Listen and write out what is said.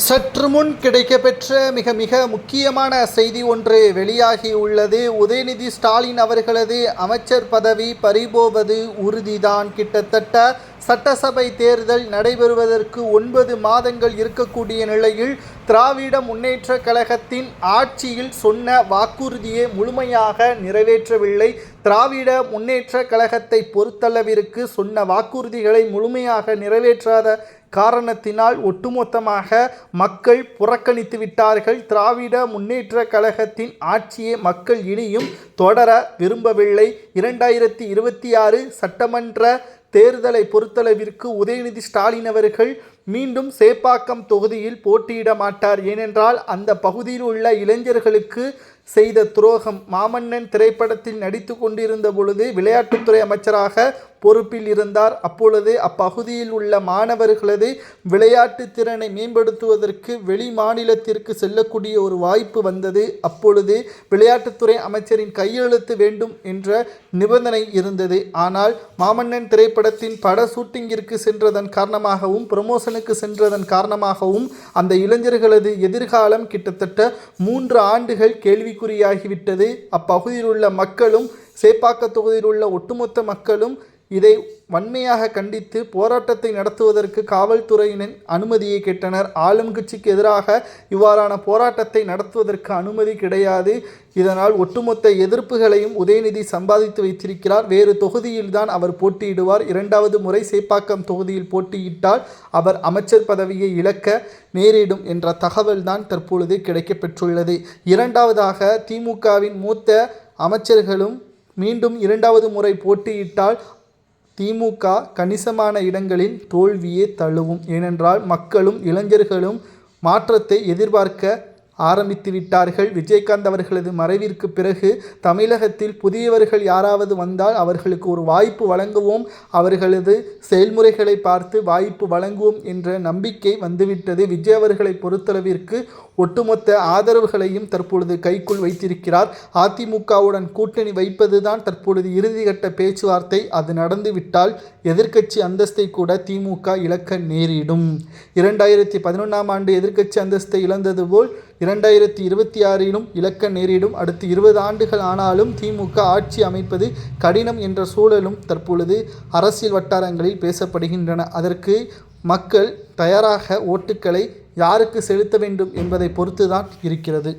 சற்று முன் கிடைக்கப்பெற்ற மிக முக்கியமான செய்தி ஒன்று வெளியாகி உள்ளது. உதயநிதி ஸ்டாலின் அவர்களது அமைச்சர் பதவி பறிபோவது உறுதிதான். கிட்டத்தட்ட சட்டசபை தேர்தல் நடைபெறுவதற்கு 9 மாதங்கள் இருக்கக்கூடிய நிலையில் திராவிட முன்னேற்ற கழகத்தின் ஆட்சியில் சொன்ன வாக்குறுதியை முழுமையாக நிறைவேற்றவில்லை. திராவிட முன்னேற்ற கழகத்தை பொறுத்தளவிற்கு சொன்ன வாக்குறுதிகளை முழுமையாக நிறைவேற்றாத காரணத்தினால் ஒட்டுமொத்தமாக மக்கள் புறக்கணித்து விட்டார்கள். திராவிட முன்னேற்ற கழகத்தின் ஆட்சியை மக்கள் இனியும் தொடர விரும்பவில்லை. 2026 சட்டமன்ற தேர்தலை பொறுத்தளவிற்கு உதயநிதி ஸ்டாலின் அவர்கள் மீண்டும் சேப்பாக்கம் தொகுதியில் போட்டியிட மாட்டார். ஏனென்றால் அந்த பகுதியில் உள்ள இளைஞர்களுக்கு செய்த துரோகம். மாமன்னன் திரைப்படத்தில் நடித்து கொண்டிருந்த பொழுது விளையாட்டுத்துறை அமைச்சராக பொறுப்பில் இருந்தார். அப்பொழுது அப்பகுதியில் உள்ள மாணவர்களது விளையாட்டு திறனை மேம்படுத்துவதற்கு வெளி மாநிலத்திற்கு செல்லக்கூடிய ஒரு வாய்ப்பு வந்தது. அப்பொழுது விளையாட்டுத்துறை அமைச்சரின் கையெழுத்து வேண்டும் என்ற நிபந்தனை இருந்தது. ஆனால் மாமன்னன் திரைப்படத்தின் பட ஷூட்டிங்கிற்கு சென்றதன் காரணமாகவும் ப்ரமோஷனுக்கு சென்றதன் காரணமாகவும் அந்த இளைஞர்களது எதிர்காலம் கிட்டத்தட்ட 3 ஆண்டுகள் கேள்விக்குறியாகிவிட்டது. அப்பகுதியில் உள்ள மக்களும் சேப்பாக்க தொகுதியில் உள்ள ஒட்டுமொத்த மக்களும் இதை வன்மையாக கண்டித்து போராட்டத்தை நடத்துவதற்கு காவல்துறையினர் அனுமதியை கேட்டனர். ஆளும் கட்சிக்கு எதிராக இவ்வாறான போராட்டத்தை நடத்துவதற்கு அனுமதி கிடையாது. இதனால் ஒட்டுமொத்த எதிர்ப்புகளையும் உதயநிதி சம்பாதித்து வைத்திருக்கிறார். வேறு தொகுதியில்தான் அவர் போட்டியிடுவார். 2வது முறை சேப்பாக்கம் தொகுதியில் போட்டியிட்டால் அவர் அமைச்சர் பதவியை இழக்க நேரிடும் என்ற தகவல் தான் தற்பொழுது கிடைக்கப்பெற்றுள்ளது. 2வதாக திமுகவின் மூத்த அமைச்சர்களும் மீண்டும் 2வது முறை போட்டியிட்டால் திமுக கணிசமான இடங்களில் தோல்வியே தழுவும். ஏனென்றால் மக்களும் இளைஞர்களும் மாற்றத்தை எதிர்பார்க்க ஆரம்பித்து விட்டார்கள். விஜயகாந்த் அவர்களது மறைவிற்கு பிறகு தமிழகத்தில் புதியவர்கள் யாராவது வந்தால் அவர்களுக்கு ஒரு வாய்ப்பு வழங்குவோம், அவர்களது செயல்முறைகளை பார்த்து வாய்ப்பு வழங்குவோம் என்ற நம்பிக்கை வந்துவிட்டது. விஜய் அவர்களை பொறுத்தளவிற்கு ஒட்டுமொத்த ஆதரவுகளையும் தற்பொழுது கைக்குள் வைத்திருக்கிறார். அதிமுகவுடன் கூட்டணி வைப்பதுதான் தற்பொழுது இறுதிக்கட்ட பேச்சுவார்த்தை. அது நடந்துவிட்டால் எதிர்க்கட்சி அந்தஸ்தை கூட திமுக இழக்க நேரிடும். 2011ஆம் ஆண்டு எதிர்க்கட்சி அந்தஸ்தை இழந்தது போல் 2026 இழக்க நேரிடும். அடுத்து 20 ஆண்டுகள் ஆனாலும் திமுக ஆட்சி அமைப்பது கடினம் என்ற சூழலும் தற்பொழுது அரசியல் வட்டாரங்களில் பேசப்படுகின்றன. அதற்கு மக்கள் தயாராக ஓட்டுக்களை யாருக்கு செலுத்த வேண்டும் என்பதை பொறுத்துதான் இருக்கிறது.